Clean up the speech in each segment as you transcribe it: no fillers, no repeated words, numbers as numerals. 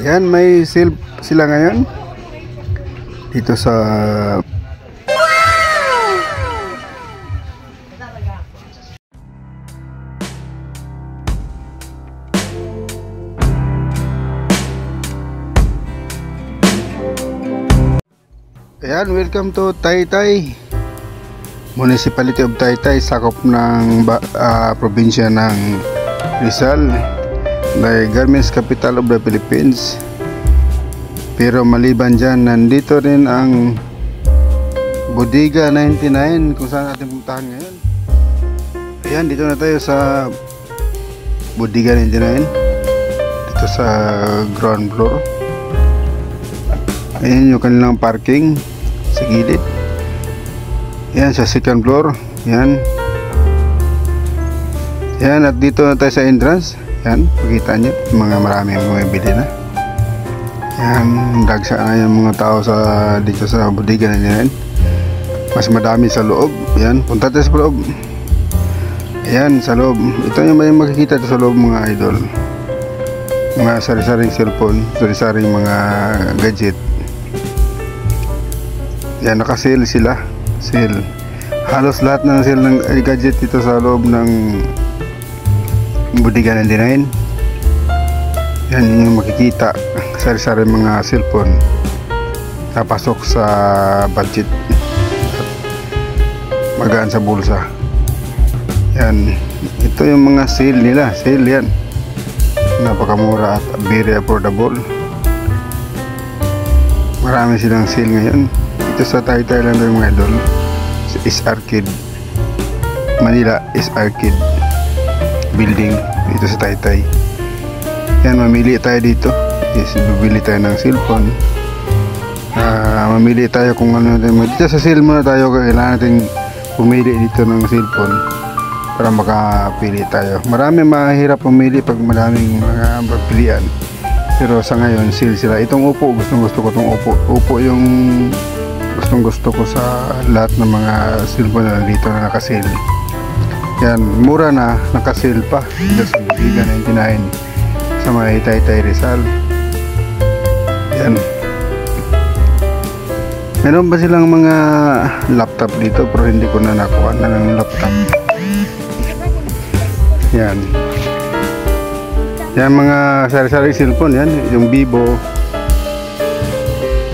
Ayan, may sale sila ngayon dito sa Ayan, welcome to Taytay, Municipality of Taytay, sakop ng probinsya ng Rizal, the garments capital of the Philippines. Pero maliban dyan, nandito rin ang Bodega 99 kung saan natin puntahan ngayon. Ayan, dito na tayo sa Bodega 99, dito sa ground floor. Ayan yung kanilang parking sa gilid. Ayan sa second floor. Ayan. Ayan, at dito na tayo sa entrance. Ayan, pakita nyo mga maraming bumibili na. Ayan, dagsa na yung mga tao sa dito sa bodega na yan. Mas madami sa loob. Ayan, punta tayo sa loob. Ayan, sa loob. Ito yung may makikita sa loob, mga idol. Mga sari-saring cellphone, sari-saring mga gadget. Yan, naka-sale sila. Sale. Halos lahat ng sale ng gadget dito sa loob ng Bodega 99. Yan yung makikita. Sari-sari mga cellphone napasok sa budget at magaan sa bulsa. Yan. Ito yung mga sale nila. Sale yan. Napakamura at very affordable. Marami silang sale ngayon. Ito sa Taytay lang yung mga idol. Is Arcade Manila, is Arcade building dito sa Taytay. Yan, mamili tayo dito. Is bibili tayo ng cellphone. Mamili tayo kung ano natin. Dito sa sale muna tayo, kailangan natin pumili dito ng cellphone para makapili tayo. Marami mahirap pumili pag maraming mga pagpilian. Pero sa ngayon sale sila. Itong upo, gustong gusto ko itong upo. Upo yung gustong gusto ko sa lahat ng mga cellphone na dito na nakasale. Yan, mura na, nakasale pa dito sa Bodega 99 sa may Taytay, Rizal. Yan. Meron ba silang mga laptop dito, pero hindi ko na nakuha na ng laptop. Yan. Yan mga sari-sari cellphone yan, yung Vivo,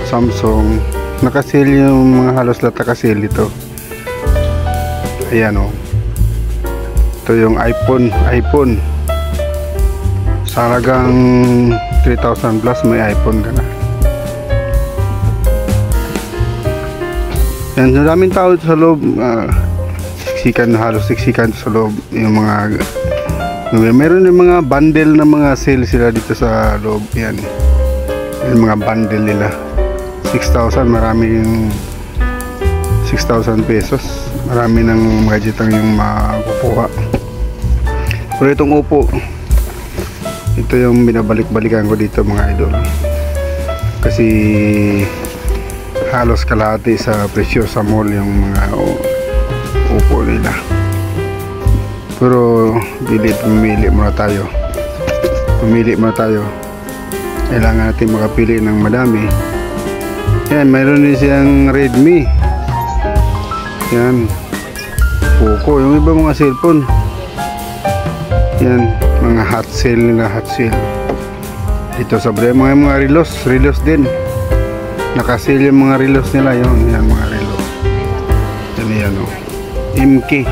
Samsung. Nakasale yung mga halos lahat nakasale dito. Ayan o. Ito yung iPhone. Sa halagang 3,000 plus may iPhone ka na. Yan, daming tao sa loob. Halos siksikan sa loob. Yung mga meron yung mga bundle na mga sale sila dito sa loob. Yan. Yung mga bundle nila. 6,000, marami yung 6,000 pesos. Marami ng gadget ang yung makukuha. Pero itong upo, ito yung binabalik-balikan ko dito, mga idol. Kasi halos kalahati sa presyo sa mall yung mga upo nila. Pero pumili muna tayo. Kailangan natin makapili ng madami. Yan, mayroon din siyang Redmi. Yan, Poco, yung iba mga cellphone. Yan, mga hot sale nila, hot sale. Ito sa mga relos din. Nakasale yung mga relos nila, yan mga relos. Yan o. MK.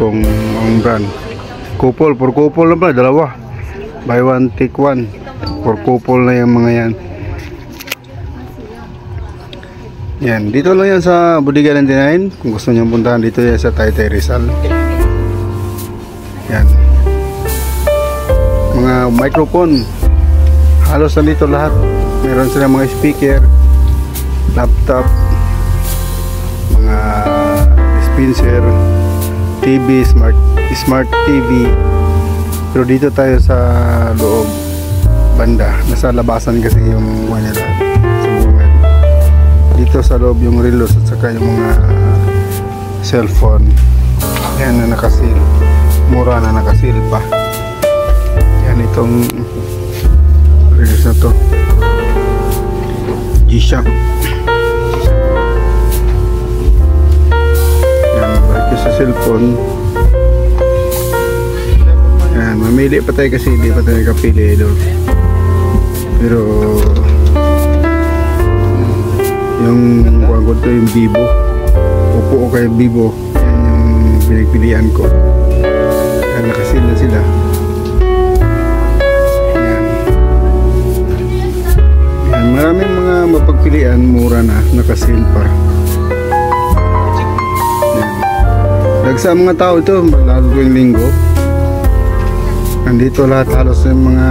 Kung ang brand. Couple, for couple na ba? Dalawa. Buy one, take one. For couple na yung mga yan. Yan, dito lang yan sa Bodega 99. Kung gusto niyo puntahan, dito yan sa Taytay, Rizal. Yan. Mga microphone, halos nandito lahat. Meron sila mga speaker, laptop, mga dispenser, TV, smart TV. Pero dito tayo sa loob banda. Nasa labasan kasi yung mga nila. Dito sa loob yung relos at saka yung mga cellphone. Yan na nakasil. Mura na nakasil pa. Yan itong G-Shock. Yan, balik ko sa cellphone. Yan, mamili pa tayo kasi hindi pa tayo kapili doon. Pero yung kuha ko ito yung Vivo. Upo ko kay Vivo. Yan yung pinagpilian ko. Yan, nakasil na sila. Yan. Yan, maraming mga mapagpilian, mura na, nakasil pa. Yan. Dagsa mga tao ito, lalo tuwing linggo. Nandito lahat halos yung mga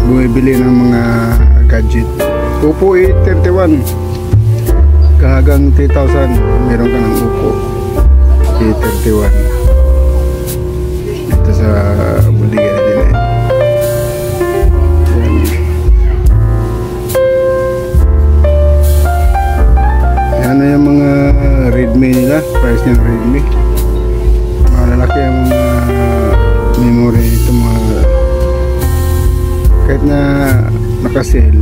bumibili ng mga gadget. Upo 831 kahagang 3,000 meron ka ng upo 831 dito sa buligan na din yan na yung mga Redmi nila, price ng Redmi, malalaki ang mga memory ito, mga kahit na naka-sale,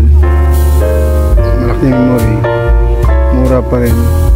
malaking memory, mura pa rin.